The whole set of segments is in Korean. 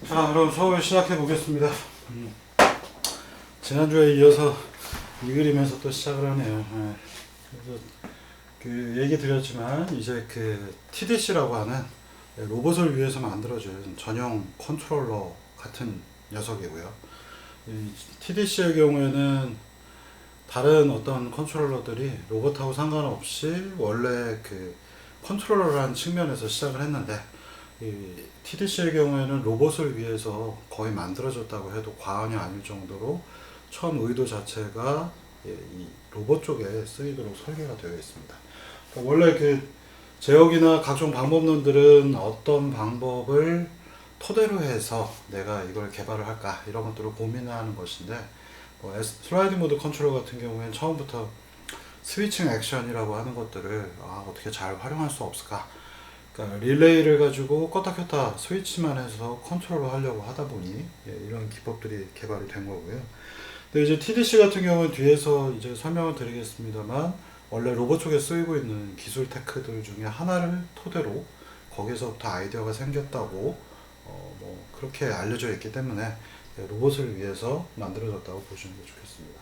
자, 그럼 수업을 시작해 보겠습니다. 지난주에 이어서 이 그림에서 또 시작을 하네요. 그래서 그 얘기 드렸지만 이제 그 TDC라고 하는 로봇을 위해서 만들어진 전용 컨트롤러 같은 녀석이고요. 이 TDC의 경우에는 다른 어떤 컨트롤러들이 로봇하고 상관없이 원래 그 컨트롤러라는 측면에서 시작을 했는데, 이 TDC의 경우에는 로봇을 위해서 거의 만들어졌다고 해도 과언이 아닐 정도로 처음 의도 자체가 이 로봇 쪽에 쓰이도록 설계가 되어 있습니다. 그러니까 원래 그 제어기나 각종 방법론들은 어떤 방법을 토대로 해서 내가 이걸 개발을 할까 이런 것들을 고민하는 것인데, 슬라이드 모드 컨트롤 같은 경우에는 처음부터 스위칭 액션이라고 하는 것들을 어떻게 잘 활용할 수 없을까, 그러니까 릴레이를 가지고 껐다 켰다 스위치만 해서 컨트롤을 하려고 하다 보니 이런 기법들이 개발이 된 거고요. 근데 이제 TDC 같은 경우는 뒤에서 이제 설명을 드리겠습니다만, 원래 로봇 쪽에 쓰이고 있는 기술 테크들 중에 하나를 토대로 거기서부터 아이디어가 생겼다고 그렇게 알려져 있기 때문에 로봇을 위해서 만들어졌다고 보시는 게 좋겠습니다.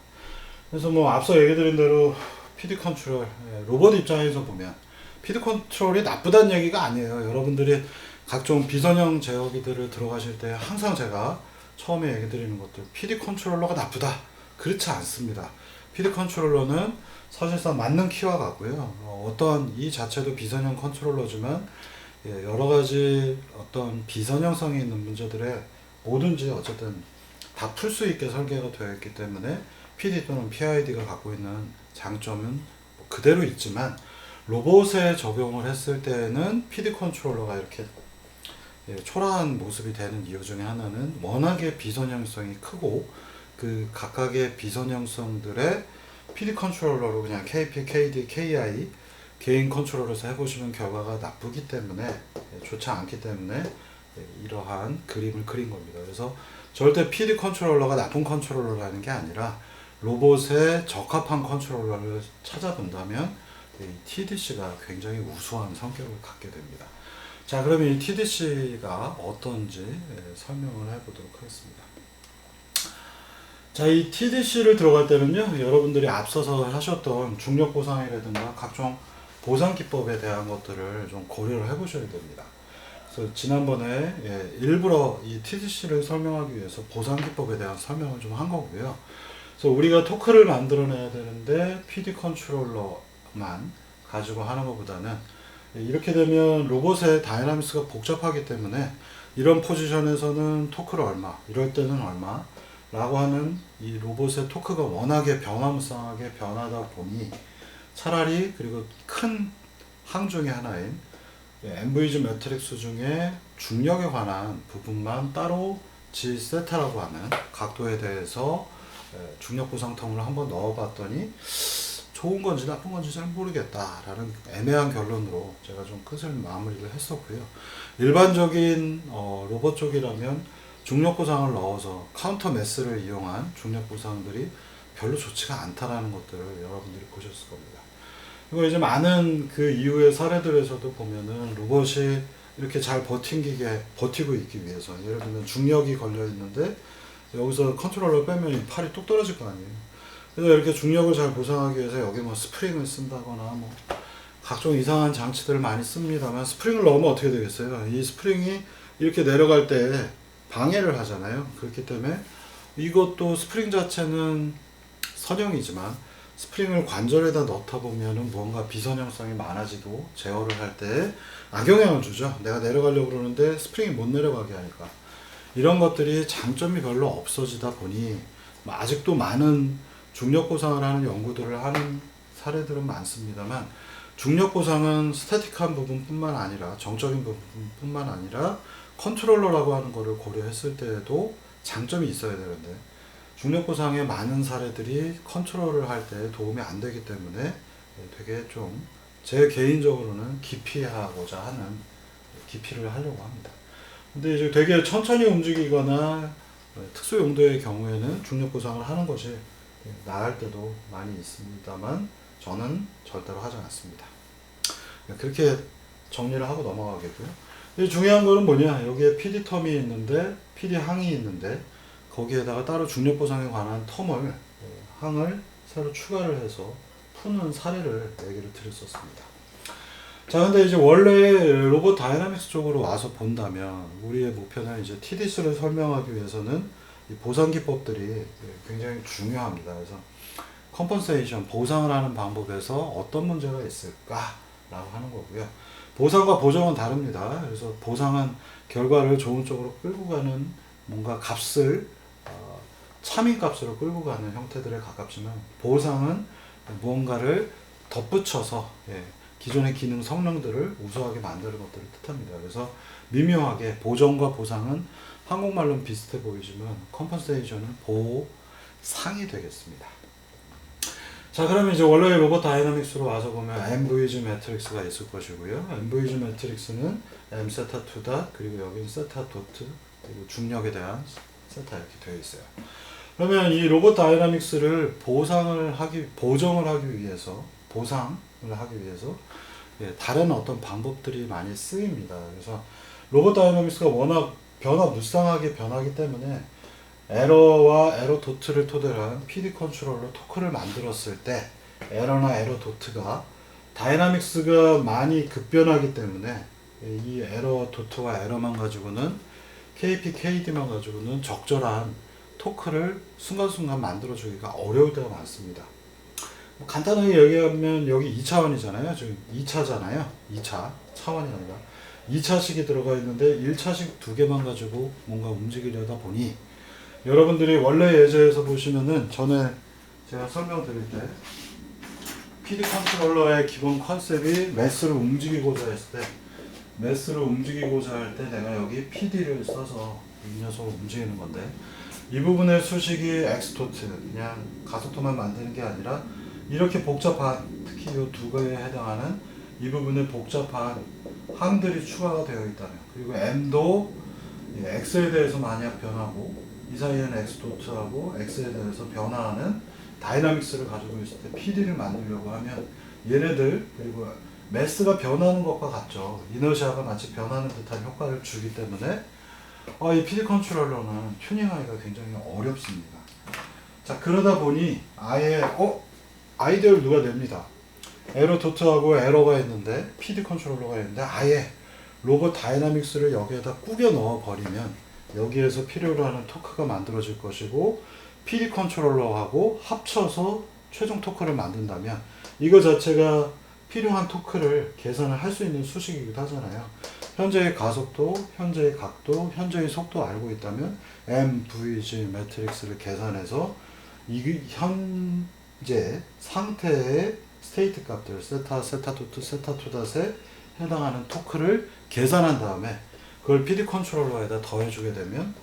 그래서 앞서 얘기 드린 대로 PD 컨트롤, 로봇 입장에서 보면 PD 컨트롤이 나쁘다는 얘기가 아니에요. 여러분들이 각종 비선형 제어기들을 들어가실 때 항상 제가 처음에 얘기 드리는 것들, PD 컨트롤러가 나쁘다, 그렇지 않습니다. PD 컨트롤러는 사실상 맞는 키와 같고요. 어떤 이 자체도 비선형 컨트롤러지만 여러 가지 어떤 비선형성이 있는 문제들에 뭐든지 어쨌든 다 풀 수 있게 설계가 되어 있기 때문에 PD 또는 PID가 갖고 있는 장점은 그대로 있지만, 로봇에 적용을 했을 때는 PD 컨트롤러가 이렇게 초라한 모습이 되는 이유 중에 하나는 워낙에 비선형성이 크고, 그 각각의 비선형성들의 PD 컨트롤러로 그냥 KP, KD, KI 개인 컨트롤러에서 해보시면 결과가 나쁘기 때문에, 좋지 않기 때문에 이러한 그림을 그린 겁니다. 그래서 절대 PD 컨트롤러가 나쁜 컨트롤러라는 게 아니라 로봇에 적합한 컨트롤러를 찾아본다면 이 TDC가 굉장히 우수한 성격을 갖게 됩니다. 자, 그러면 이 TDC가 어떤지 설명을 해보도록 하겠습니다. 자, 이 TDC를 들어갈 때는요, 여러분들이 앞서서 하셨던 중력 보상이라든가 각종 보상 기법에 대한 것들을 좀 고려를 해보셔야 됩니다. 그래서 지난번에 일부러 이 TDC를 설명하기 위해서 보상 기법에 대한 설명을 좀 한 거고요. 그래서 우리가 토크를 만들어내야 되는데 PD 컨트롤러만 가지고 하는 것보다는, 이렇게 되면 로봇의 다이나믹스가 복잡하기 때문에 이런 포지션에서는 토크를 얼마, 이럴 때는 얼마 라고 하는 이 로봇의 토크가 워낙에 변화무쌍하게 변하다 보니, 차라리 그리고 큰 항 중에 하나인 MVG 매트릭스 중에 중력에 관한 부분만 따로 G 세타라고 하는 각도에 대해서 중력 보상통을 한번 넣어봤더니 좋은 건지 나쁜 건지 잘 모르겠다라는 애매한 결론으로 제가 좀 끝을 마무리를 했었고요. 일반적인 로봇 쪽이라면 중력 보상을 넣어서 카운터 매스를 이용한 중력 보상들이 별로 좋지가 않다라는 것들을 여러분들이 보셨을 겁니다. 그리고 이제 많은 그 이후의 사례들에서도 보면은 로봇이 이렇게 잘 버티고 있기 위해서, 예를 들면 중력이 걸려 있는데 여기서 컨트롤러 빼면 팔이 뚝 떨어질 거 아니에요. 그래서 이렇게 중력을 잘 보상하기 위해서 여기 스프링을 쓴다거나 각종 이상한 장치들을 많이 씁니다만, 스프링을 넣으면 어떻게 되겠어요? 이 스프링이 이렇게 내려갈 때 방해를 하잖아요. 그렇기 때문에 이것도 스프링 자체는 선형이지만 스프링을 관절에다 넣다 보면은 뭔가 비선형성이 많아지고 제어를 할 때 악영향을 주죠. 내가 내려가려고 그러는데 스프링이 못 내려가게 하니까. 이런 것들이 장점이 별로 없어지다 보니 아직도 많은 중력 보상을 하는 연구들을 하는 사례들은 많습니다만, 중력 보상은 스태틱한 부분뿐만 아니라 정적인 부분뿐만 아니라 컨트롤러라고 하는 것을 고려했을 때에도 장점이 있어야 되는데, 중력 보상의 많은 사례들이 컨트롤을 할 때 도움이 안 되기 때문에 되게 좀 제 개인적으로는 기피하고자 하는, 기피를 하려고 합니다. 근데 이제 되게 천천히 움직이거나 특수 용도의 경우에는 중력 보상을 하는 것이 나을 때도 많이 있습니다만, 저는 절대로 하지 않습니다. 그렇게 정리를 하고 넘어가겠고요. 이 중요한 거는 뭐냐, 여기에 PD 텀이 있는데 PD 항이 있는데 거기에다가 따로 중력 보상에 관한 텀을 항을 새로 추가를 해서 푸는 사례를 얘기를 드렸었습니다. 자, 근데 이제 원래 로봇 다이나믹스 쪽으로 와서 본다면 우리의 목표는 이제 TDC를 설명하기 위해서는 이 보상 기법들이 굉장히 중요합니다. 그래서 컴펀세이션, 보상을 하는 방법에서 어떤 문제가 있을까라고 하는 거고요. 보상과 보정은 다릅니다. 그래서 보상은 결과를 좋은 쪽으로 끌고 가는 뭔가 값을 참인 값으로 끌고 가는 형태들에 가깝지만, 보상은 무언가를 덧붙여서 기존의 기능 성능들을 우수하게 만드는 것들을 뜻합니다. 그래서 미묘하게 보정과 보상은 한국말로는 비슷해 보이지만 컴펀세이션은 보상이 되겠습니다. 자, 그러면 이제 원래 로봇 다이나믹스로 와서 보면 MVG 매트릭스가 있을 것이고요. MVG 매트릭스는 M 세타 2 닷, 그리고 여기는 세타 도트, 그리고 중력에 대한 세타 이렇게 되어 있어요. 그러면 이 로봇 다이나믹스를 보정을 하기 위해서 다른 어떤 방법들이 많이 쓰입니다. 그래서 로봇 다이나믹스가 워낙 무쌍하게 변하기 때문에 에러와 에러 도트를 토대로 한 PD 컨트롤러 토크를 만들었을 때 에러나 에러 도트가 다이나믹스가 많이 급변하기 때문에 이 에러 도트와 에러만 가지고는 KP, KD만 가지고는 적절한 토크를 순간순간 만들어주기가 어려울 때가 많습니다. 간단하게 얘기하면 여기 2차원이잖아요. 지금 2차잖아요. 2차 차원이 아니라 2차식이 들어가 있는데 1차식 두 개만 가지고 뭔가 움직이려다 보니, 여러분들이 원래 예제에서 보시면은 전에 제가 설명드릴 때 PD 컨트롤러의 기본 컨셉이 매스를 움직이고자 했을 때, 내가 여기 PD를 써서 이 녀석을 움직이는 건데, 이 부분의 수식이 X토트, 그냥 가속도만 만드는 게 아니라 이렇게 복잡한, 특히 이 두 개에 해당하는 이 부분에 복잡한 항들이 추가가 되어 있다면, 그리고 M도 X에 대해서 만약 변하고 이 사이에는 X도트하고 X에 대해서 변화하는 다이나믹스를 가지고 있을 때 PD를 만들려고 하면 얘네들, 그리고 매스가 변하는 것과 같죠. 이너시아가 마치 변하는 듯한 효과를 주기 때문에 이 PD 컨트롤러는 튜닝하기가 굉장히 어렵습니다. 자, 그러다 보니 아예 아이디어를 누가 냅니다. 에러 도트하고 에러가 있는데 PD 컨트롤러가 있는데 아예 로봇 다이나믹스를 여기에다 꾸겨 넣어 버리면 여기에서 필요로 하는 토크가 만들어질 것이고, PD 컨트롤러하고 합쳐서 최종 토크를 만든다면 이거 자체가 필요한 토크를 계산을 할 수 있는 수식이기도 하잖아요. 현재의 가속도, 현재의 각도, 현재의 속도 알고 있다면 MVG 매트릭스를 계산해서 이 현재 상태의 스테이트 값들, 세타, 세타 도트, 세타 투닷에 해당하는 토크를 계산한 다음에 그걸 PD 컨트롤러에다 더해주게 되면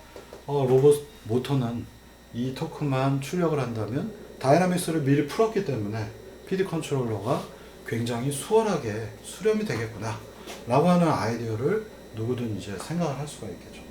로봇 모터는 이 토크만 출력을 한다면 다이나믹스를 미리 풀었기 때문에 PD 컨트롤러가 굉장히 수월하게 수렴이 되겠구나 라고 하는 아이디어를 누구든 이제 생각을 할 수가 있겠죠.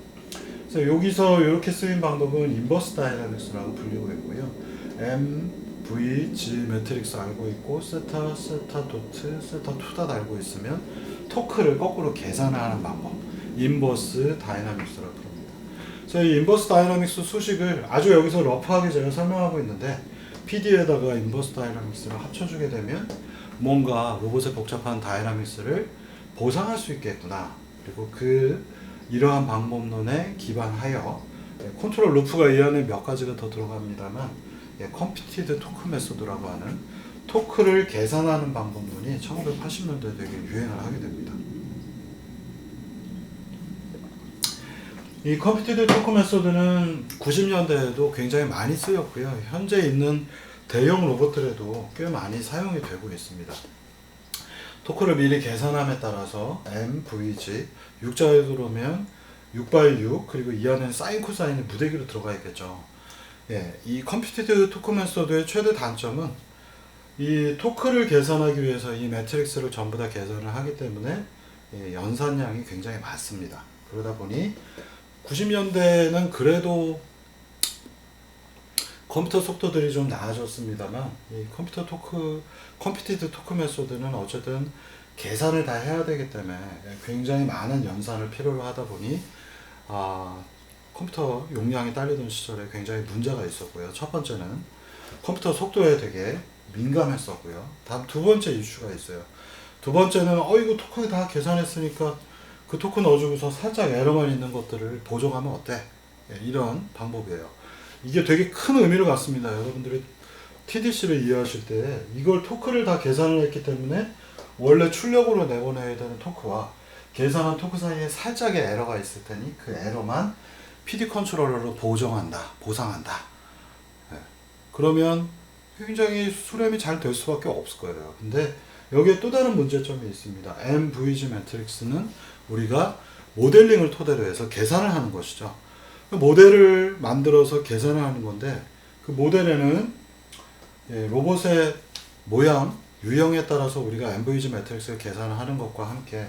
그래서 여기서 이렇게 쓰인 방법은 인버스 다이나믹스라고 불리고 있고요. MVG 매트릭스 알고 있고 세타, 세타 도트, 세타 투닷 알고 있으면 토크를 거꾸로 계산하는 방법, 인버스 다이나믹스라고 합니다. 그래서 이 인버스 다이나믹스 수식을 아주 여기서 러프하게 제가 설명하고 있는데, PD에다가 인버스 다이나믹스를 합쳐주게 되면 뭔가 로봇의 복잡한 다이나믹스를 보상할 수 있겠구나. 그리고 이러한 방법론에 기반하여 컨트롤 루프가 이 안에 몇 가지가 더 들어갑니다만, 컴피티드 토크 메소드라고 하는 토크를 계산하는 방법론이 1980년대에 되게 유행을 하게 됩니다. 이 컴피티드 토크 메소드는 90년대에도 굉장히 많이 쓰였고요. 현재 있는 대형 로봇들에도 꽤 많이 사용이 되고 있습니다. 토크를 미리 계산함에 따라서 MVG, 6자에 들어오면 6x6, 그리고 이 안에는 사인 코사인이 무대기로 들어가 있겠죠. 이 컴퓨티드 토크 메소드의 최대 단점은 이 토크를 계산하기 위해서 이 매트릭스를 전부 다 계산을 하기 때문에 연산량이 굉장히 많습니다. 그러다 보니 90년대는 그래도 컴퓨터 속도들이 좀 나아졌습니다만, 이 컴퓨티드 토크 메소드는 어쨌든 계산을 다 해야 되기 때문에 굉장히 많은 연산을 필요로 하다 보니 컴퓨터 용량이 딸리던 시절에 굉장히 문제가 있었고요. 첫 번째는 컴퓨터 속도에 되게 민감했었고요. 다음 두 번째 이슈가 있어요. 두 번째는 이거 토큰 다 계산했으니까 그 토큰 넣어주고서 살짝 에러만 있는 것들을 보정하면 어때? 이런 방법이에요. 이게 되게 큰 의미를 갖습니다. 여러분들이 TDC를 이해하실 때 이걸 토크를 다 계산을 했기 때문에 원래 출력으로 내보내야 되는 토크와 계산한 토크 사이에 살짝의 에러가 있을 테니 그 에러만 PD 컨트롤러로 보상한다. 그러면 굉장히 수렴이 잘 될 수밖에 없을 거예요. 근데 여기에 또 다른 문제점이 있습니다. MVG 매트릭스는 우리가 모델링을 토대로 해서 계산을 하는 것이죠. 모델을 만들어서 계산을 하는 건데 그 모델에는 로봇의 모양, 유형에 따라서 우리가 MVG 매트릭스를 계산을 하는 것과 함께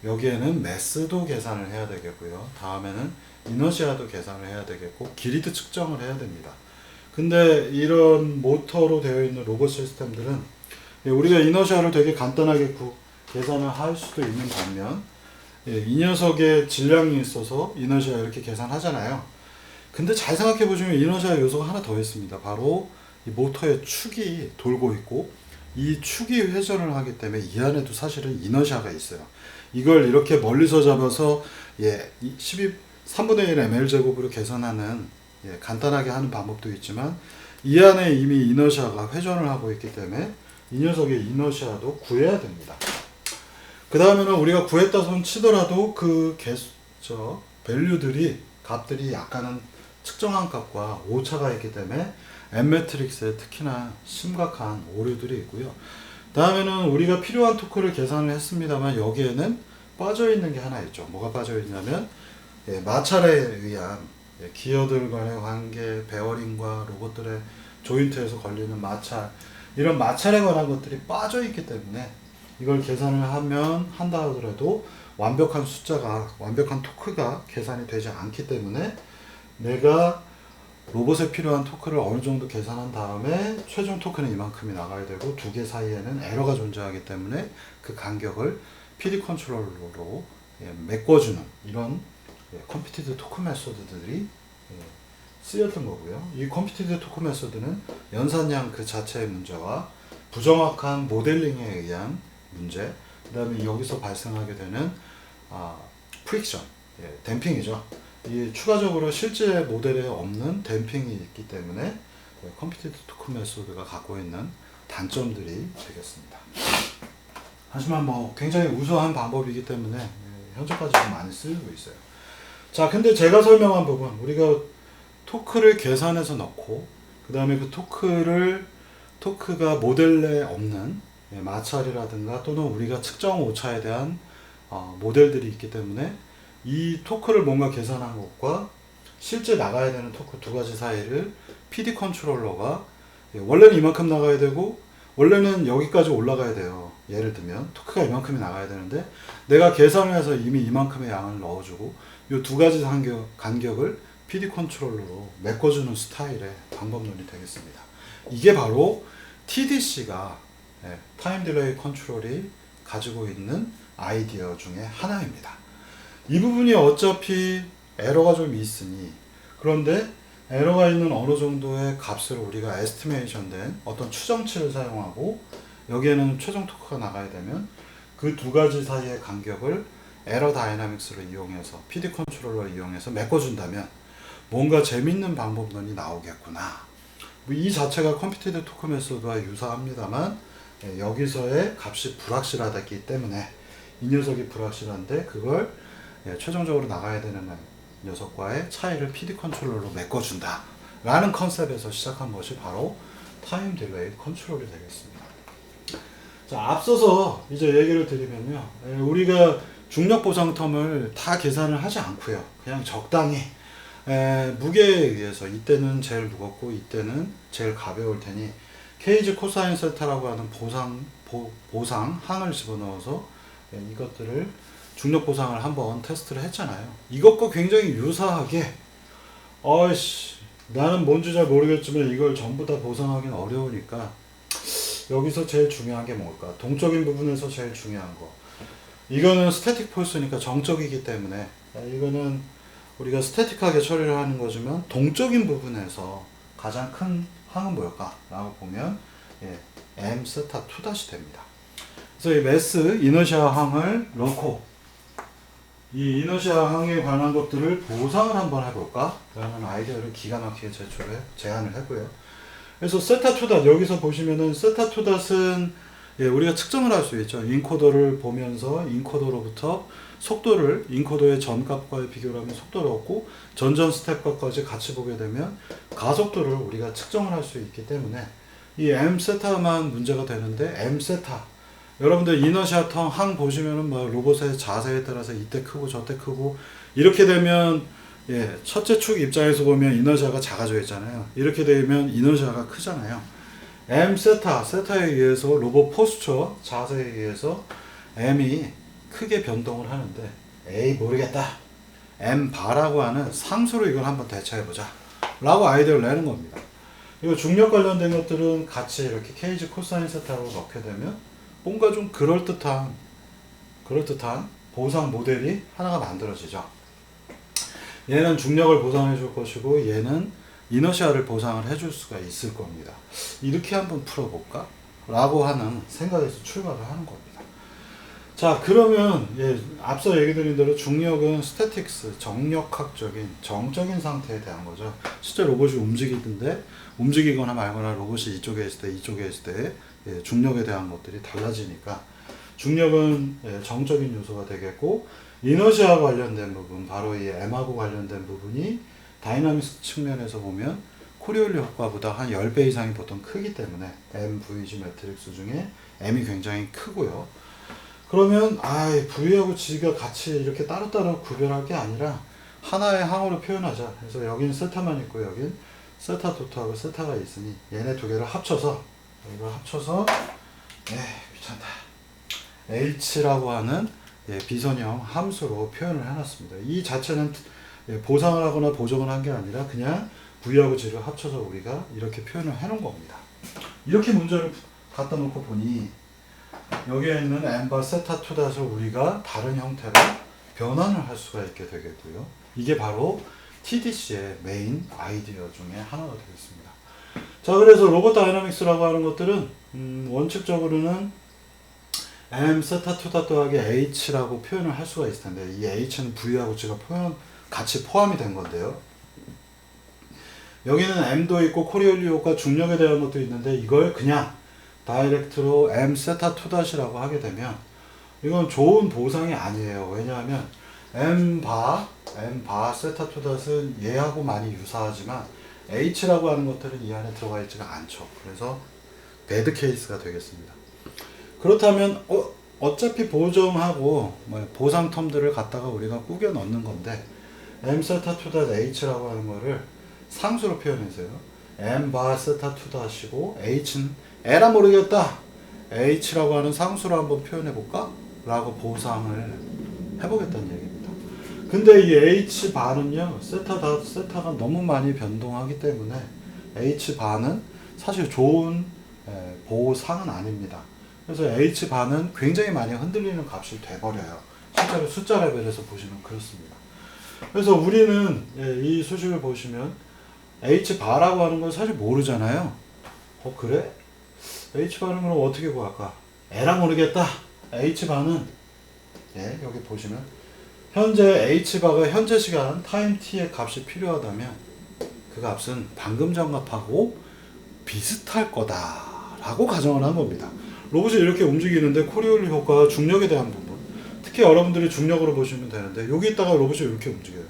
여기에는 매스도 계산을 해야 되겠고요. 다음에는 이너시아도 계산을 해야 되겠고 기리드 측정을 해야 됩니다. 근데 이런 모터로 되어 있는 로봇 시스템들은 우리가 이너시아를 되게 간단하게 계산을 할 수도 있는 반면 이 녀석의 질량이 있어서 이너시아 이렇게 계산하잖아요. 근데 잘 생각해 보시면 이너시아 요소가 하나 더 있습니다. 바로 이 모터의 축이 돌고 있고 이 축이 회전을 하기 때문에 이 안에도 사실은 이너시아가 있어요. 이걸 이렇게 멀리서 잡아서 3분의 1 ml 제곱으로 계산하는 간단하게 하는 방법도 있지만 이 안에 이미 이너시아가 회전을 하고 있기 때문에 이 녀석의 이너시아도 구해야 됩니다. 그 다음에는 우리가 구했다 손 치더라도 그 밸류들이 값들이 약간은 측정한 값과 오차가 있기 때문에 M 매트릭스에 특히나 심각한 오류들이 있고요. 다음에는 우리가 필요한 토크를 계산을 했습니다만 여기에는 빠져 있는 게 하나 있죠. 뭐가 빠져 있냐면 마찰에 의한 기어들 간의 관계, 베어링과 로봇들의 조인트에서 걸리는 마찰, 이런 마찰에 관한 것들이 빠져 있기 때문에 이걸 계산을 한다 하더라도 완벽한 토크가 계산이 되지 않기 때문에 내가 로봇에 필요한 토크를 어느 정도 계산한 다음에 최종 토크는 이만큼이 나가야 되고 두 개 사이에는 에러가 존재하기 때문에 그 간격을 PD 컨트롤러로 메꿔주는 이런 컴피티드 토크 메소드들이 쓰였던 거고요. 이 컴피티드 토크 메소드는 연산량 그 자체의 문제와 부정확한 모델링에 의한 문제, 그 다음에 여기서 발생하게 되는 프릭션, 댐핑이죠. 이 추가적으로 실제 모델에 없는 댐핑이 있기 때문에 컴피티드 토크 메소드가 갖고 있는 단점들이 되겠습니다. 하지만 굉장히 우수한 방법이기 때문에 현재까지 좀 많이 쓰이고 있어요. 자, 근데 제가 설명한 부분, 우리가 토크를 계산해서 넣고 그 다음에 그 토크가 모델에 없는 마찰이라든가 또는 우리가 측정 오차에 대한 모델들이 있기 때문에 이 토크를 뭔가 계산한 것과 실제 나가야 되는 토크 두 가지 사이를 PD 컨트롤러가 원래는 이만큼 나가야 되고 원래는 여기까지 올라가야 돼요. 예를 들면 토크가 이만큼이 나가야 되는데 내가 계산을 해서 이미 이만큼의 양을 넣어주고 이 두 가지 간격을 PD 컨트롤러로 메꿔주는 스타일의 방법론이 되겠습니다. 이게 바로 TDC가 타임 딜레이 컨트롤이 가지고 있는 아이디어 중에 하나입니다. 이 부분이 어차피 에러가 좀 있으니, 그런데 에러가 있는 어느 정도의 값을 우리가 에스티메이션 된 어떤 추정치를 사용하고 여기에는 최종 토크가 나가야 되면 그 두 가지 사이의 간격을 에러 다이나믹스를 이용해서 PD 컨트롤러를 이용해서 메꿔준다면 뭔가 재밌는 방법론이 나오겠구나. 이 자체가 컴퓨티드 토크 메소드와 유사합니다만 여기서의 값이 불확실하기 때문에 이 녀석이 불확실한데 그걸 최종적으로 나가야 되는 녀석과의 차이를 PD 컨트롤러로 메꿔준다 라는 컨셉에서 시작한 것이 바로 타임 딜레이 컨트롤이 되겠습니다. 자, 앞서서 이제 얘기를 드리면요, 우리가 중력 보상 텀을 다 계산을 하지 않고요, 그냥 적당히 무게에 의해서 이때는 제일 무겁고 이때는 제일 가벼울 테니 케이지 코사인 세타라고 하는 보상 항을 집어넣어서 이것들을 중력 보상을 한번 테스트를 했잖아요. 이것과 굉장히 유사하게 나는 뭔지 잘 모르겠지만 이걸 전부 다 보상하기는 어려우니까 여기서 제일 중요한 게 뭘까? 동적인 부분에서 제일 중요한 거. 이거는 스태틱 폴스니까 정적이기 때문에 이거는 우리가 스태틱하게 처리를 하는 거지만 동적인 부분에서 가장 큰 항은 뭘까? 라고 보면 M 세타 2- 됩니다. 그래서 이 매스 이너시아 항을 넣고 이 이너시아 항에 관한 것들을 보상을 한번 해볼까? 라는 아이디어를 기가 막히게 제안을 했고요. 그래서 세타 2 여기서 보시면은 세타 2은 우리가 측정을 할 수 있죠. 인코더를 보면서 인코더로부터 속도를 인코더의 전값과의 비교를 하면 속도를 얻고 전전 스텝값까지 같이 보게 되면 가속도를 우리가 측정을 할 수 있기 때문에 이 M 세타만 문제가 되는데 M 세타 여러분들 이너시아 텅 항 보시면은 뭐 로봇의 자세에 따라서 이때 크고 저때 크고 이렇게 되면 첫째 축 입장에서 보면 이너시아가 작아져 있잖아요. 이렇게 되면 이너시아가 크잖아요. M 세타에 의해서 로봇 포스처 자세에 의해서 M이 크게 변동을 하는데 에이 모르겠다. M 바라고 하는 상수로 이걸 한번 대처해보자 라고 아이디어를 내는 겁니다. 이거 중력 관련된 것들은 같이 이렇게 케이지 코사인 세타로 넣게 되면 뭔가 좀 그럴듯한 보상 모델이 하나가 만들어지죠. 얘는 중력을 보상해 줄 것이고 얘는 이너시아를 보상을 해줄 수가 있을 겁니다. 이렇게 한번 풀어볼까? 라고 하는 생각에서 출발을 하는 겁니다. 자, 그러면 앞서 얘기 드린 대로 중력은 스태틱스, 정력학적인, 정적인 상태에 대한 거죠. 실제 로봇이 움직이거나 말거나 로봇이 이쪽에 있을 때 중력에 대한 것들이 달라지니까 중력은 정적인 요소가 되겠고 이너시아 관련된 부분, 바로 이 M하고 관련된 부분이 다이나믹스 측면에서 보면 코리올리 효과보다 한 10배 이상이 보통 크기 때문에 MVG 매트릭스 중에 M이 굉장히 크고요. 그러면 V하고 G가 같이 이렇게 따로따로 구별할 게 아니라 하나의 항으로 표현하자. 그래서 여긴 세타만 있고 여긴 세타 도트하고 세타가 있으니 얘네 두 개를 합쳐서 귀찮다. H라고 하는 비선형 함수로 표현을 해놨습니다. 이 자체는 보상을 하거나 보정을 한 게 아니라 그냥 V하고 G를 합쳐서 우리가 이렇게 표현을 해놓은 겁니다. 이렇게 문제를 갖다 놓고 보니 여기에 있는 M바 세타 2를 우리가 다른 형태로 변환을 할 수가 있게 되겠고요. 이게 바로 TDC의 메인 아이디어 중에 하나가 되겠습니다. 자, 그래서 로봇 다이나믹스라고 하는 것들은 원칙적으로는 M 세타 2 더하기 H라고 표현을 할 수가 있을 텐데 이 H는 V하고 G가 같이 포함이 된 건데요. 여기는 M도 있고 코리올리 효과 중력에 대한 것도 있는데 이걸 그냥 다이렉트로 M 세타 2-라고 하게 되면 이건 좋은 보상이 아니에요. 왜냐하면 M 바 세타 2-은 얘하고 많이 유사하지만 H라고 하는 것들은 이 안에 들어가 있지가 않죠. 그래서 배드 케이스가 되겠습니다. 그렇다면 어차피 보정하고 보상 텀들을 갖다가 우리가 꾸겨 넣는 건데 M 세타 2-H라고 하는 거를 상수로 표현해서요. M 바 세타 2-이고 H는 에라 모르겠다. H라고 하는 상수로 한번 표현해 볼까? 라고 보상을 해보겠다는 얘기입니다. 근데 이 H 바는요, 세타가 너무 많이 변동하기 때문에 H 바는 사실 좋은 보상은 아닙니다. 그래서 H 바는 굉장히 많이 흔들리는 값이 돼버려요. 실제로 숫자 레벨에서 보시면 그렇습니다. 그래서 우리는 이 수식을 보시면 H 바라고 하는 걸 사실 모르잖아요. 그래? H 바는 그럼 어떻게 구할까? 에라 모르겠다. H 바는 여기 보시면 현재 H 바가 현재 시간 타임 t의 값이 필요하다면 그 값은 방금 전 값하고 비슷할 거다라고 가정을 한 겁니다. 로봇이 이렇게 움직이는데 코리올리 효과 중력에 대한 부분, 특히 여러분들이 중력으로 보시면 되는데 여기 있다가 로봇이 이렇게 움직여요.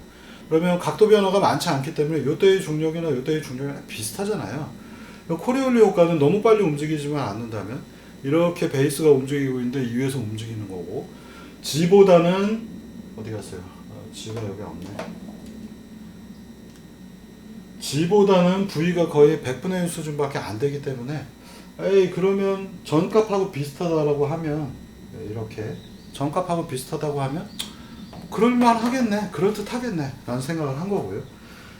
그러면 각도 변화가 많지 않기 때문에 이때의 중력이나 이때의 중력이랑 비슷하잖아요. 코리올리 효과는 너무 빨리 움직이지만 않는다면 이렇게 베이스가 움직이고 있는데 이 위에서 움직이는 거고, G보다는 어디 갔어요? G가 여기 없네. G보다는 V가 거의 100분의 1 수준밖에 안 되기 때문에 그러면 전값하고 비슷하다라고 하면 이렇게 전값하고 비슷하다고 하면 그럴만 하겠네, 그럴듯 하겠네 라는 생각을 한 거고요.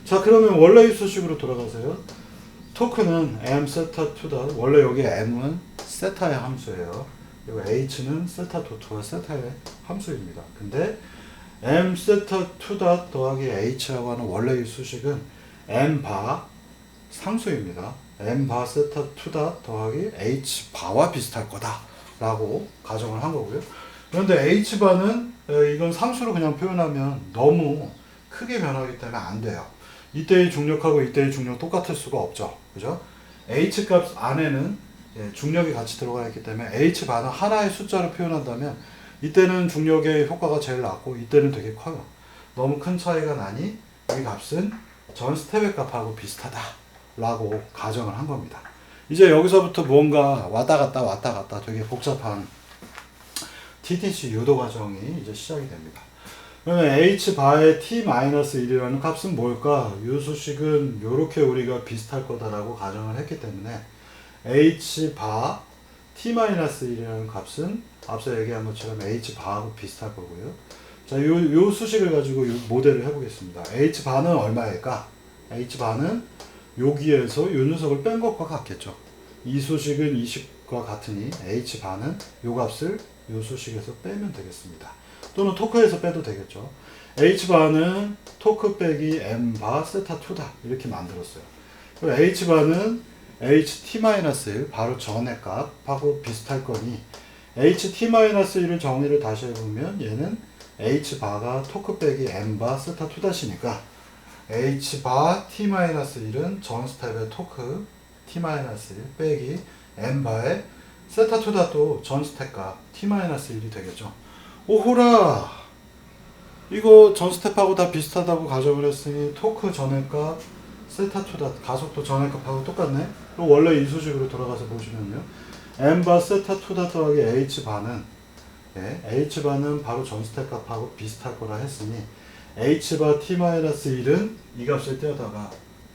자, 그러면 원래의 수식으로 돌아가세요. 토크는 M 세타 2 원래 여기 M은 세타의 함수예요. 그리고 h는 세타 도트와 세타의 함수입니다. 근데 m 세타 2 닷 더하기 h라고 하는 원래의 수식은 m 바 상수입니다. m 바 세타 2 닷 더하기 h 바와 비슷할 거다 라고 가정을 한 거고요. 그런데 h 바는 이건 상수로 그냥 표현하면 너무 크게 변하기 때문에 안 돼요. 이때의 중력하고 이때의 중력 똑같을 수가 없죠. 그죠? h 값 안에는 중력이 같이 들어가 있기 때문에 h 바는 하나의 숫자로 표현한다면 이때는 중력의 효과가 제일 낮고 이때는 되게 커요. 너무 큰 차이가 나니 이 값은 전 스텝의 값하고 비슷하다 라고 가정을 한 겁니다. 이제 여기서부터 뭔가 왔다 갔다 되게 복잡한 TTC 유도 과정이 이제 시작이 됩니다. 그러면 h 바의 t-1이라는 값은 뭘까? 이 수식은 이렇게 우리가 비슷할 거다라고 가정을 했기 때문에 h 바 t-1이라는 값은 앞서 얘기한 것처럼 h 바하고 비슷할 거고요. 자, 요 수식을 가지고 요 모델을 해보겠습니다. h 바는 얼마일까? h 바는 여기에서 요 녀석을 뺀 것과 같겠죠. 이 수식은 20과 같으니 h 바는 요 값을 요 수식에서 빼면 되겠습니다. 또는 토크에서 빼도 되겠죠. h 바는 토크 빼기 m 바 세타 2다 이렇게 만들었어요. 그리고 h 바는 ht-1 바로 전의 값하고 비슷할 거니 ht-1을 정의를 다시 해보면 얘는 h 바가 토크 빼기 m 바 세타 2다시니까 h 바 t-1은 전 스텝의 토크 t-1 빼기 m 바의 세타 2다도 전 스텝 값 t-1이 되겠죠. 오호라! 이거 전 스텝하고 다 비슷하다고 가정을 했으니 토크 전액값 세타 2다 가속도 전액값하고 똑같네. 그럼 원래 이 수식으로 돌아가서 보시면요. m 바 세타 2다 더하기 h 바는 h 바는 바로 전 스텝 값하고 비슷할 거라 했으니 h 바 t-1은 이 값을 떼어다가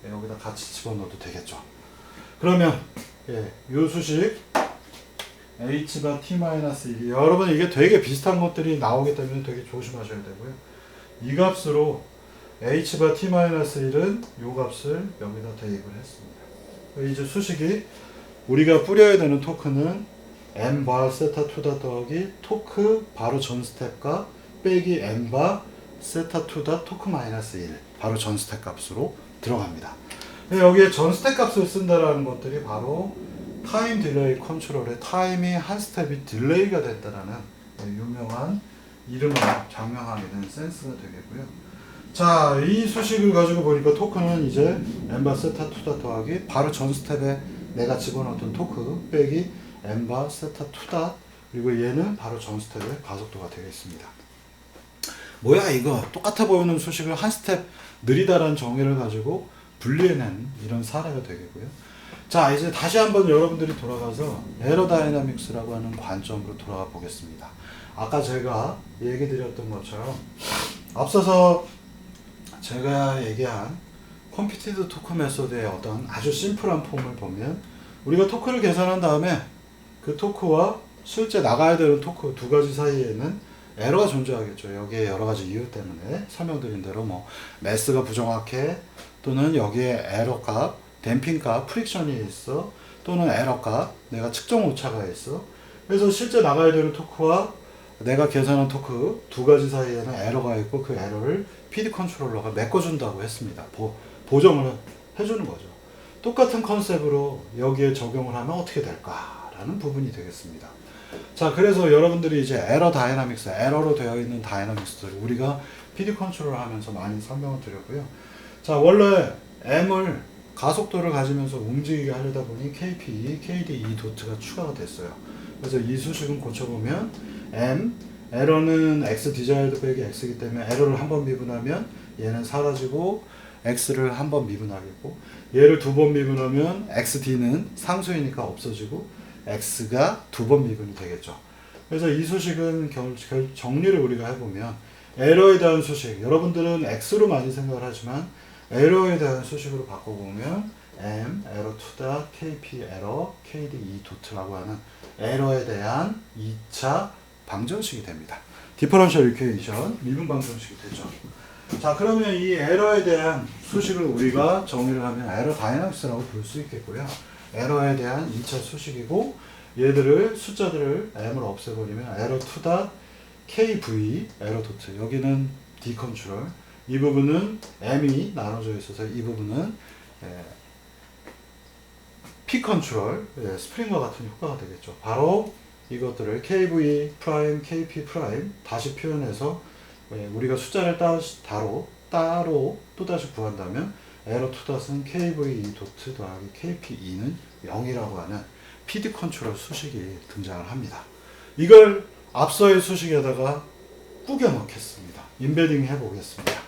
여기다 같이 집어넣어도 되겠죠. 그러면 이 수식 h 바 t-1 여러분 이게 되게 비슷한 것들이 나오기 때문에 되게 조심하셔야 되고요. 이 값으로 h 바 t-1은 이 값을 여기다 대입을 했습니다. 이제 수식이 우리가 뿌려야 되는 토크는 m 바 세타 2다 더하기 토크 바로 전 스텝 값 빼기 m 바 세타 2다 토크 마이너스 1 바로 전 스텝 값으로 들어갑니다. 여기에 전 스텝 값을 쓴다라는 것들이 바로 타임 딜레이 컨트롤의 타임이 한 스텝이 딜레이가 됐다라는 유명한 이름을 장명하게 된 센스가 되겠고요. 자, 이 수식을 가지고 보니까 토크는 이제 m 바 세타 2다 더하기 바로 전 스텝에 내가 집어넣었던 토크 빼기 m 바 세타 2다 그리고 얘는 바로 전 스텝의 가속도가 되겠습니다. 뭐야 이거 똑같아 보이는 수식을 한 스텝 느리다라는 정의를 가지고 분리해낸 이런 사례가 되겠고요. 자, 이제 다시 한번 여러분들이 돌아가서 에어다이나믹스라고 하는 관점으로 돌아가 보겠습니다. 아까 제가 얘기 드렸던 것처럼 앞서서 제가 얘기한 컴피티드 토크 메소드의 어떤 아주 심플한 폼을 보면 우리가 토크를 계산한 다음에 그 토크와 실제 나가야 되는 토크 두 가지 사이에는 에러가 존재하겠죠. 여기에 여러 가지 이유 때문에 설명드린 대로 뭐 매스가 부정확해 또는 여기에 에러 값 댐핑 값, 프릭션이 있어 또는 에러 값, 내가 측정 오차가 있어. 그래서 실제 나가야 되는 토크와 내가 계산한 토크 두 가지 사이에는 에러가 있고 그 에러를 PD 컨트롤러가 메꿔준다고 했습니다. 보정을 해주는 거죠. 똑같은 컨셉으로 여기에 적용을 하면 어떻게 될까라는 부분이 되겠습니다. 자, 그래서 여러분들이 이제 에러 다이나믹스, 에러로 되어 있는 다이나믹스들을 우리가 PD 컨트롤을 하면서 많이 설명을 드렸고요. 자, 원래 M을 가속도를 가지면서 움직이게 하려다 보니 KP, KD, 도트가 추가가 됐어요. 그래서 이 수식은 고쳐보면 M, 에러는 X 디자이어드 빼기 X이기 때문에 에러를 한 번 미분하면 얘는 사라지고 X를 한 번 미분하겠고 얘를 두 번 미분하면 XD는 상수이니까 없어지고 X가 두 번 미분이 되겠죠. 그래서 이 수식은 정리를 우리가 해보면 에러에 대한 수식, 여러분들은 X로 많이 생각을 하지만 에러에 대한 수식으로 바꿔보면 M, 에러 2다, KP, 에러, KD, E 도트라고 하는 에러에 대한 2차 방정식이 됩니다. 디퍼런셜 이퀘이션, 미분 방정식이 되죠. 자, 그러면 이 에러에 대한 수식을 우리가 정의를 하면 에러 다이나믹스라고 볼 수 있겠고요. 에러에 대한 2차 수식이고 얘들을 숫자들을 m으로 없애버리면 에러 투 kv 에러 도트, 여기는 디컨트롤, 이 부분은 m이 나눠져 있어서 이 부분은 p 컨트롤, 스프링과 같은 효과가 되겠죠. 바로 이것들을 kv 프라임, kp 프라임 다시 표현해서 우리가 숫자를 따로 또다시 구한다면 에러 투 kv 도트 더하기 kp2는 0이라고 하는 PD 컨트롤 수식이 등장을 합니다. 이걸 앞서의 수식에다가 꾸겨 넣겠습니다. 인베딩 해보겠습니다.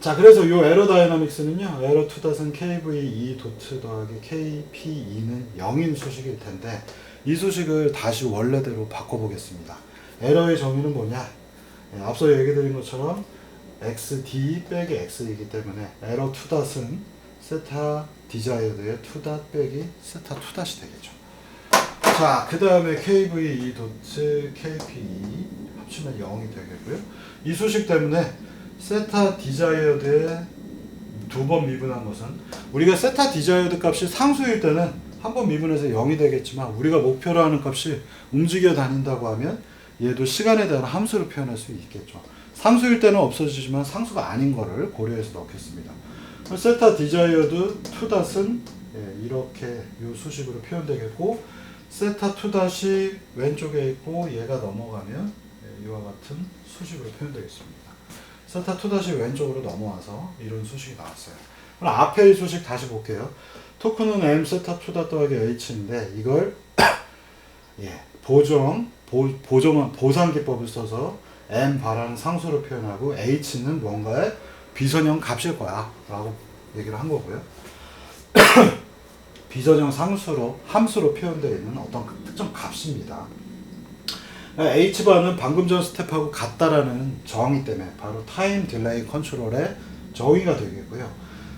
자, 그래서 이 에러 다이나믹스는요, 에러 투 kv2 도트 더하기 kp2는 0인 수식일 텐데, 이 수식을 다시 원래대로 바꿔보겠습니다. 에러의 정의는 뭐냐? 앞서 얘기 드린 것처럼 xd 빼기 x이기 때문에 에러 투 세타 디자이어드의 투 빼기 세타 투 되겠죠. 자, 그 다음에 kv2 도트 kp2 합치면 0이 되겠고요. 이 수식 때문에 세타 디자이어드의 두 번 미분한 것은, 우리가 세타 디자이어드 값이 상수일 때는 한 번 미분해서 0이 되겠지만, 우리가 목표로 하는 값이 움직여 다닌다고 하면 얘도 시간에 대한 함수로 표현할 수 있겠죠. 상수일 때는 없어지지만 상수가 아닌 거를 고려해서 넣겠습니다. 세타 디자이어드 투 닷은 이렇게 이 수식으로 표현되겠고, 세타 투 닷이 왼쪽에 있고 얘가 넘어가면 이와 같은 수식으로 표현되겠습니다. 세타 투 닷이 왼쪽으로 넘어와서 이런 수식이 나왔어요. 그럼 앞에 이 수식 다시 볼게요. 토크는 m 세타 투 닷 더하기 h인데, 이걸 보상 기법을 써서 m 바라는 상수로 표현하고 h는 뭔가의 비선형 값일 거야 라고 얘기를 한 거고요. 비선형 함수로 표현되어 있는 어떤 특정 값입니다. h바는 방금 전 스텝하고 같다라는 정의 때문에 바로 타임 딜레이 컨트롤의 정의가 되겠고요.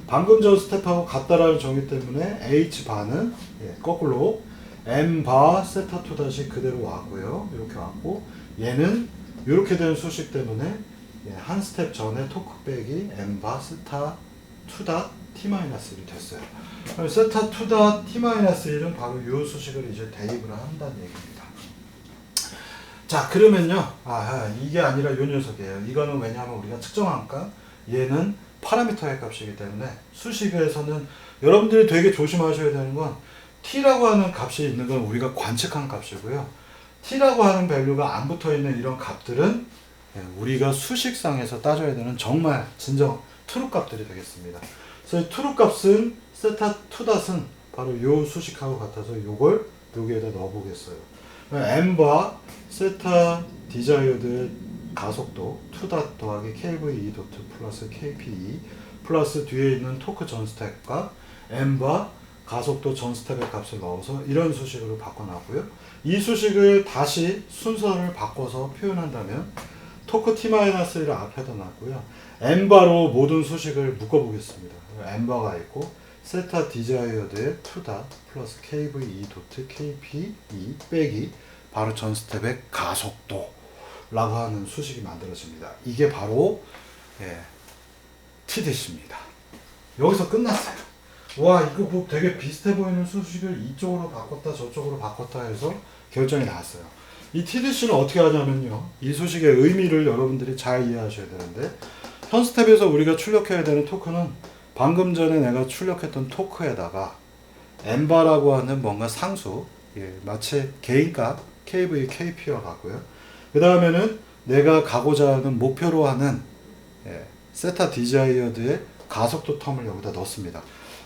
방금 전 스텝하고 같다라는 정의 때문에 h바는 거꾸로 m바 세타 투 닷이 그대로 왔고요. 이렇게 왔고, 얘는 이렇게 된 수식 때문에 한 스텝 전에 토크 빼기 m바 세타 투 닷 t-1이 됐어요. 세타 투 닷 t-1은 바로 이 수식을 이제 대입을 한다는 얘기입니다. 자, 그러면요, 이게 아니라 이 녀석이에요. 이거는 왜냐하면 우리가 측정한 값, 얘는 파라미터의 값이기 때문에 수식에서는 여러분들이 되게 조심하셔야 되는 건, t라고 하는 값이 있는 건 우리가 관측한 값이고요. t라고 하는 밸류가 안 붙어 있는 이런 값들은 우리가 수식상에서 따져야 되는 정말 진정 트루 값들이 되겠습니다. 그래서 트루 값은 세타 투 닷은 바로 요 수식하고 같아서 요걸 여기에다 넣어 보겠어요. m바 세타 디자이어드의 가속도 투 닷 더하기 kv2 도트 플러스 kp2 플러스 뒤에 있는 토크 전 스텝과 m바 가속도 전 스텝의 값을 넣어서 이런 수식으로 바꿔놨고요. 이 수식을 다시 순서를 바꿔서 표현한다면 토크 t-1을 앞에다 놨고요. m바로 모든 수식을 묶어보겠습니다. m바가 있고 세타 디자이어드의 투 닷 플러스 kv2 도트 kp2 빼기 바로 전 스텝의 가속도 라고 하는 수식이 만들어집니다. 이게 바로 TDC입니다. 여기서 끝났어요. 와, 이거 뭐 되게 비슷해 보이는 수식을 이쪽으로 바꿨다 저쪽으로 바꿨다 해서 결정이 나왔어요. 이 TDC는 어떻게 하냐면요, 이 수식의 의미를 여러분들이 잘 이해하셔야 되는데, 현 스텝에서 우리가 출력해야 되는 토크는 방금 전에 내가 출력했던 토크에다가 m바라고 하는 뭔가 상수, 마치 개인값 kv, kp와 같고요. 그 다음에는 내가 가고자 하는 목표로 하는 세타 디자이어드의 가속도 텀을 여기다 넣습니다.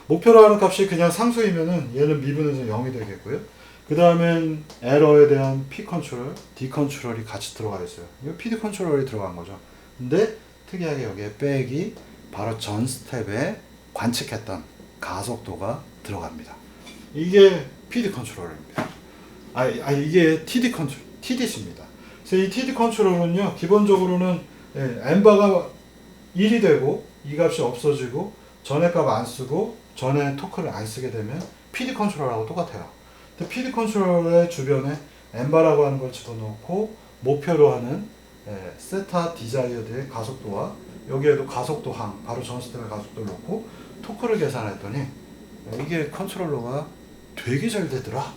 목표로 하는 값이 그냥 상수이면은 얘는 미분해서 0이 되겠고요. 그 다음엔 에러에 대한 P 컨트롤, D 컨트롤이 같이 들어가 있어요. 이거 PD 컨트롤이 들어간 거죠. 근데 특이하게 여기에 빼기 바로 전 스텝에 관측했던 가속도가 들어갑니다. 이게 PD 컨트롤입니다. 이게 TD 컨트롤, TDC입니다. 그래서 이 TD 컨트롤은요, 기본적으로는 m바가 1이 되고 이 값이 없어지고 전에 값 안 쓰고 전에 토크를 안 쓰게 되면 PD 컨트롤하고 똑같아요. 근데 PD 컨트롤의 주변에 m바라고 하는 걸 집어넣고 목표로 하는 세타 디자이어드의 가속도와 여기에도 가속도 항, 바로 전 스텝의 가속도를 넣고 토크를 계산했더니 이게 컨트롤러가 되게 잘 되더라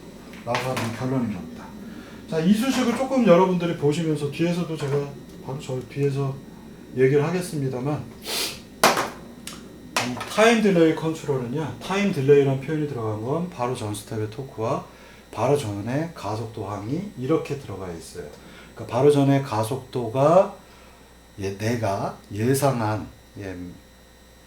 하는 결론인 겁니다. 자, 이 수식을 조금 여러분들이 보시면서 뒤에서도 제가 바로 저 뒤에서 얘기를 하겠습니다만, 타임 딜레이 컨트롤은요, 타임 딜레이라는 표현이 들어간 건 바로 전 스텝의 토크와 바로 전에 가속도항이 이렇게 들어가 있어요. 그러니까 바로 전에 가속도가 내가 예상한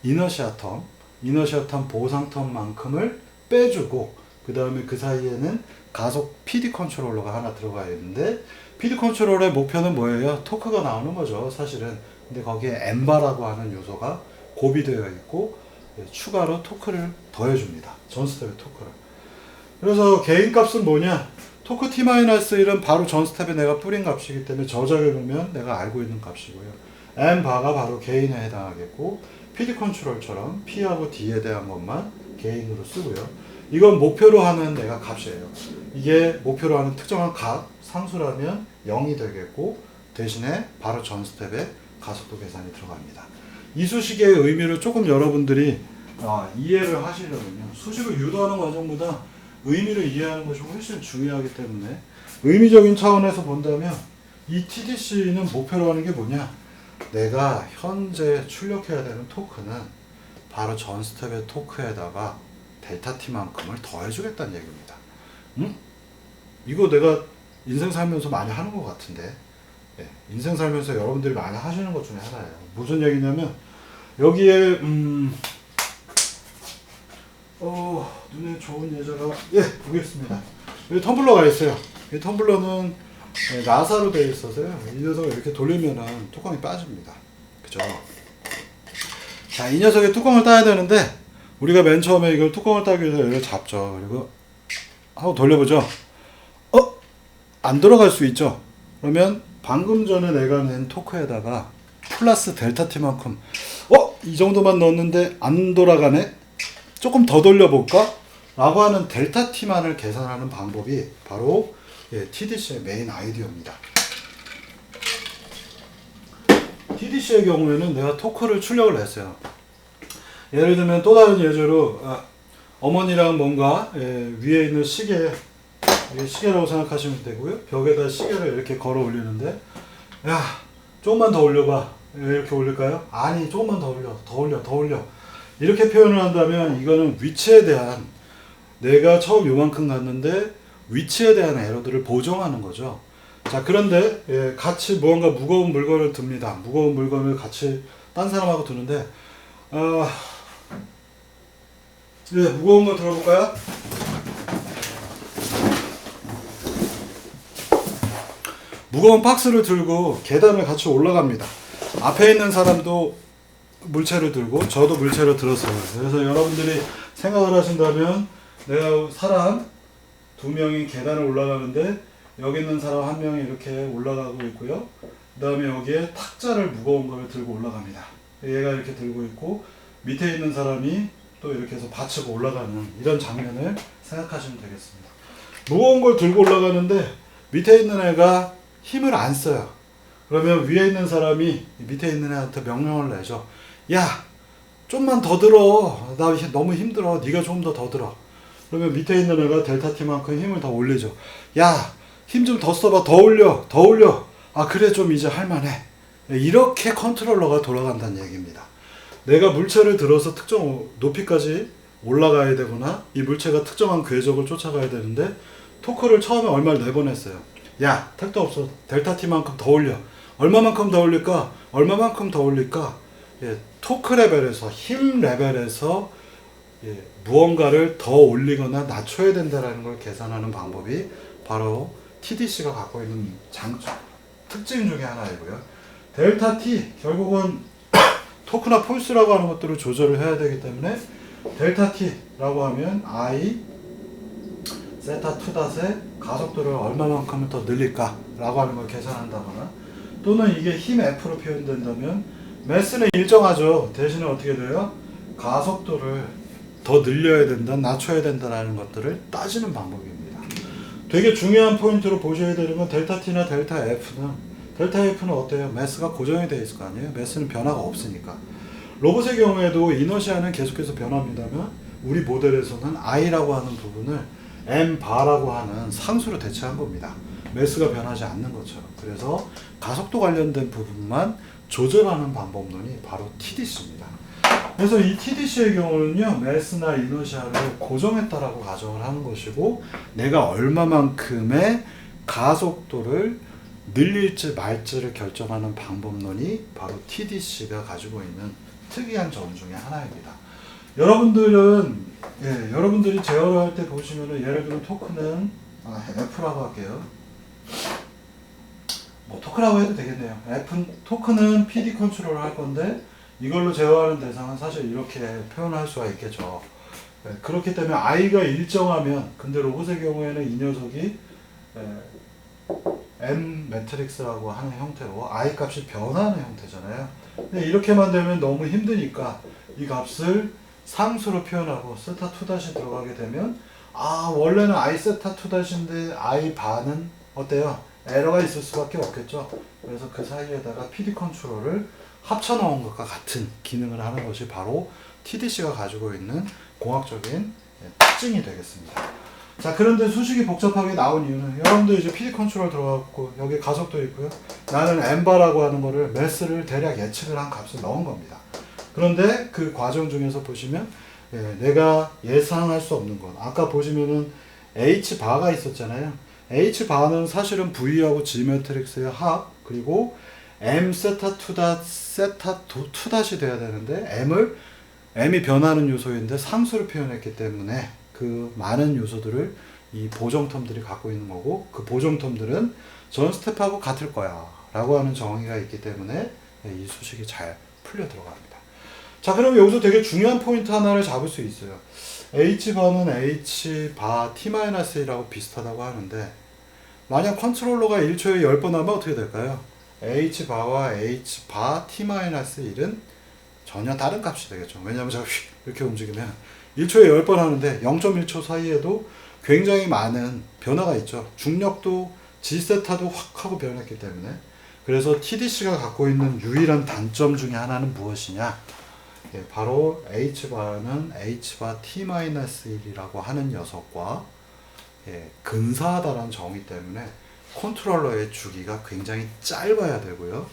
이너시아 텀 보상 텀만큼을 빼주고, 그 다음에 그 사이에는 가속 PD 컨트롤러가 하나 들어가 있는데, PD 컨트롤러의 목표는 뭐예요? 토크가 나오는 거죠, 사실은. 근데 거기에 엠바라고 하는 요소가 고비되어 있고, 추가로 토크를 더해줍니다. 전 스텝의 토크를. 그래서 개인 값은 뭐냐? 토크 T-1은 바로 전 스텝에 내가 뿌린 값이기 때문에 저작을 보면 내가 알고 있는 값이고요. M바가 바로 개인에 해당하겠고, PD 컨트롤처럼 P하고 D에 대한 것만 개인으로 쓰고요. 이건 목표로 하는 내가 값이에요. 이게 목표로 하는 특정한 값, 상수라면 0이 되겠고, 대신에 바로 전 스텝에 가속도 계산이 들어갑니다. 이 수식의 의미를 조금 여러분들이 이해를 하시려면요, 수식을 유도하는 과정보다 의미를 이해하는 것이 훨씬 중요하기 때문에, 의미적인 차원에서 본다면 이 TDC는 목표로 하는 게 뭐냐? 내가 현재 출력해야 되는 토크는 바로 전 스텝의 토크에다가 델타 T만큼을 더해주겠다는 얘기입니다. 이거 내가 인생 살면서 많이 하는 것 같은데, 인생 살면서 여러분들이 많이 하시는 것 중에 하나예요. 무슨 얘기냐면, 여기에 눈에 좋은 예제가 보겠습니다. 여기 텀블러가 있어요. 이 텀블러는 나사로 되어 있어서요, 이 녀석을 이렇게 돌리면은 뚜껑이 빠집니다. 그죠? 자, 이 녀석의 뚜껑을 따야 되는데, 우리가 맨 처음에 이걸 뚜껑을 따기 위해서 여기를 잡죠. 그리고 한번 돌려보죠. 안 돌아갈 수 있죠. 그러면 방금 전에 내가 낸 토크에다가 플러스 델타 T만큼, 이 정도만 넣었는데 안 돌아가네? 조금 더 돌려볼까? 라고 하는 델타 T만을 계산하는 방법이 바로 TDC의 메인 아이디어입니다. TDC의 경우에는 내가 토크를 출력을 했어요. 예를 들면 또 다른 예제로, 어머니랑 뭔가 위에 있는 시계라고 생각하시면 되고요. 벽에다 시계를 이렇게 걸어 올리는데, 야, 조금만 더 올려봐. 이렇게 올릴까요? 아니, 조금만 더 올려. 이렇게 표현을 한다면 이거는 위치에 대한, 내가 처음 요만큼 갔는데 위치에 대한 에러들을 보정하는 거죠. 자, 그런데 같이 무언가 무거운 물건을 듭니다. 무거운 물건을 같이 딴 사람하고 드는데, 무거운 거 들어볼까요? 무거운 박스를 들고 계단을 같이 올라갑니다. 앞에 있는 사람도 물체를 들고 저도 물체를 들었어요. 그래서 여러분들이 생각을 하신다면, 내가 사람 2명이 계단을 올라가는데 여기 있는 사람 1명이 이렇게 올라가고 있고요. 그 다음에 여기에 탁자를 무거운 걸 들고 올라갑니다. 얘가 이렇게 들고 있고 밑에 있는 사람이 또 이렇게 해서 받치고 올라가는 이런 장면을 생각하시면 되겠습니다. 무거운 걸 들고 올라가는데 밑에 있는 애가 힘을 안 써요. 그러면 위에 있는 사람이 밑에 있는 애한테 명령을 내죠. 야, 좀만 더 들어. 나 너무 힘들어. 네가 좀 더 들어. 그러면 밑에 있는 애가 델타 T만큼 힘을 더 올리죠. 야, 힘 좀 더 써봐. 더 올려. 그래, 좀 이제 할만해. 이렇게 컨트롤러가 돌아간다는 얘기입니다. 내가 물체를 들어서 특정 높이까지 올라가야 되거나 이 물체가 특정한 궤적을 쫓아가야 되는데, 토크를 처음에 얼마를 내보냈어요. 야, 택도 없어. 델타 T만큼 더 올려. 얼마만큼 더 올릴까? 토크 레벨에서, 힘 레벨에서 무언가를 더 올리거나 낮춰야 된다는 걸 계산하는 방법이 바로 TDC가 갖고 있는 특징 중에 하나이고요. 델타 T, 결국은 토크나 폴스라고 하는 것들을 조절을 해야 되기 때문에, 델타 T라고 하면 I 세타 2닷의 가속도를 얼마만큼 더 늘릴까 라고 하는 걸 계산한다거나, 또는 이게 힘 F로 표현된다면 매스는 일정하죠. 대신에 어떻게 돼요? 가속도를 더 늘려야 된다, 낮춰야 된다라는 것들을 따지는 방법입니다. 되게 중요한 포인트로 보셔야 되는 건 델타 T나 델타 F는 어때요? 매스가 고정이 되어 있을 거 아니에요? 매스는 변화가 없으니까. 로봇의 경우에도 이너시아는 계속해서 변합니다만, 우리 모델에서는 I라고 하는 부분을 m바라고 하는 상수로 대체한 겁니다. 매스가 변하지 않는 것처럼. 그래서 가속도 관련된 부분만 조절하는 방법론이 바로 TDC입니다. 그래서 이 TDC의 경우는요, 매스나 이너시아를 고정했다라고 가정을 하는 것이고, 내가 얼마만큼의 가속도를 늘릴지 말지를 결정하는 방법론이 바로 TDC가 가지고 있는 특이한 점 중에 하나입니다. 여러분들이 제어를 할 때 보시면은, 예를 들면 토크는 F라고 할게요. 뭐 토크라고 해도 되겠네요. 토크는 PD 컨트롤을 할 건데, 이걸로 제어하는 대상은 사실 이렇게 표현할 수가 있겠죠. 그렇기 때문에 I가 일정하면, 근데 로봇의 경우에는 이 녀석이 M 매트릭스라고 하는 형태로 I 값이 변하는 형태잖아요. 근데 이렇게만 되면 너무 힘드니까 이 값을 상수로 표현하고 세타 2- 들어가게 되면, 원래는 I 세타 2-인데 I 바는 어때요? 에러가 있을 수밖에 없겠죠. 그래서 그 사이에다가 PD 컨트롤을 합쳐 넣은 것과 같은 기능을 하는 것이 바로 TDC가 가지고 있는 공학적인 특징이 되겠습니다. 자, 그런데 수식이 복잡하게 나온 이유는, 여러분들 이제 PD 컨트롤 들어갔고 여기 가속도 있고요. 나는 m바라고 하는 거를 매스를 대략 예측을 한 값을 넣은 겁니다. 그런데 그 과정 중에서 보시면 내가 예상할 수 없는 건, 아까 보시면은 h바가 있었잖아요. h바는 사실은 v하고 g 매트릭스의 합, 그리고 m 세타 2 돼야 되는데 m이 변하는 요소인데 상수로 표현했기 때문에 그 많은 요소들을 이 보정텀들이 갖고 있는 거고, 그 보정텀들은 전 스텝하고 같을 거야 라고 하는 정의가 있기 때문에 이 수식이 잘 풀려 들어갑니다. 자, 그럼 여기서 되게 중요한 포인트 하나를 잡을 수 있어요. h바는 h바 t-1이라고 비슷하다고 하는데, 만약 컨트롤러가 1초에 10번 하면 어떻게 될까요? h바와 h바 t-1은 전혀 다른 값이 되겠죠. 왜냐하면 제가 이렇게 움직이면 1초에 10번 하는데 0.1초 사이에도 굉장히 많은 변화가 있죠. 중력도 G세타도 확 하고 변했기 때문에. 그래서 TDC가 갖고 있는 유일한 단점 중에 하나는 무엇이냐? 바로 h바는 h바 t-1이라고 하는 녀석과 근사하다라는 정의 때문에 컨트롤러의 주기가 굉장히 짧아야 되고요.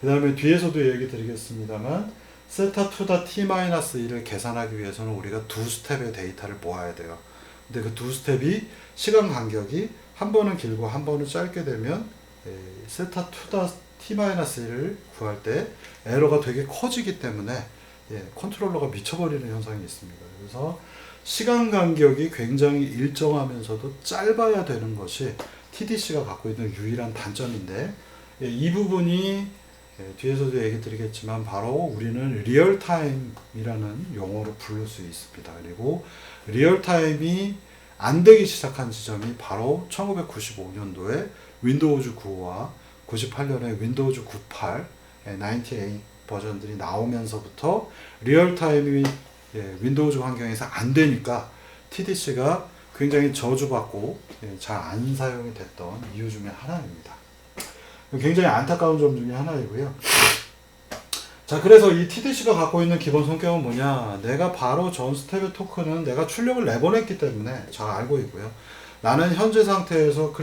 그 다음에 뒤에서도 얘기 드리겠습니다만, 세타 2-t-1을 계산하기 위해서는 우리가 두 스텝의 데이터를 모아야 돼요. 근데 그 두 스텝이 시간 간격이 한 번은 길고 한 번은 짧게 되면 세타 2-t-1을 구할 때 에러가 되게 커지기 때문에 컨트롤러가 미쳐버리는 현상이 있습니다. 그래서 시간 간격이 굉장히 일정하면서도 짧아야 되는 것이 TDC가 갖고 있는 유일한 단점인데, 이 부분이 뒤에서도 얘기 드리겠지만 바로 우리는 리얼타임이라는 용어로 부를 수 있습니다. 그리고 리얼타임이 안 되기 시작한 지점이 바로 1995년도에 윈도우즈 9와 98년에 윈도우즈 98, 98 버전들이 나오면서부터 리얼타임이 윈도우즈 환경에서 안 되니까 TDC가 굉장히 저주받고 잘 안 사용이 됐던 이유 중에 하나입니다. 굉장히 안타까운 점 중에 하나이고요. 자, 그래서 이 TDC가 갖고 있는 기본 성격은 뭐냐? 내가 바로 전 스텝의 토크는 내가 출력을 내보냈기 때문에 잘 알고 있고요. 나는 현재 상태에서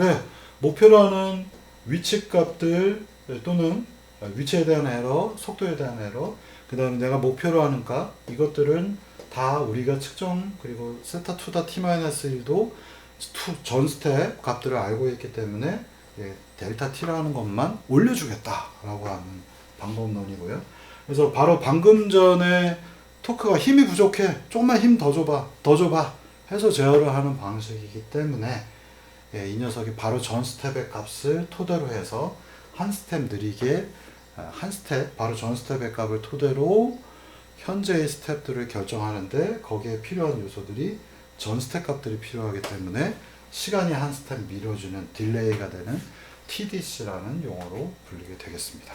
목표로 하는 위치 값들 또는 위치에 대한 에러, 속도에 대한 에러, 그 다음에 내가 목표로 하는 값, 이것들은 다 우리가 측정, 그리고 세타 2-t-1도 전 스텝 값들을 알고 있기 때문에 델타 t라는 것만 올려주겠다라고 하는 방법론이고요. 그래서 바로 방금 전에 토크가 힘이 부족해, 조금만 힘 더 줘봐 해서 제어를 하는 방식이기 때문에 이 녀석이 바로 전 스텝의 값을 토대로 해서 한 스텝 느리게, 바로 전 스텝의 값을 토대로 현재의 스텝들을 결정하는데, 거기에 필요한 요소들이 전 스텝 값들이 필요하기 때문에 시간이 한 스텝 미뤄지는 딜레이가 되는 TDC라는 용어로 불리게 되겠습니다.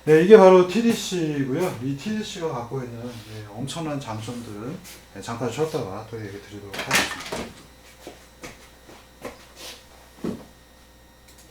네, 이게 바로 TDC고요. 이 TDC가 갖고 있는 엄청난 장점들은 잠깐 쉬었다가 또 얘기 드리도록 하겠습니다.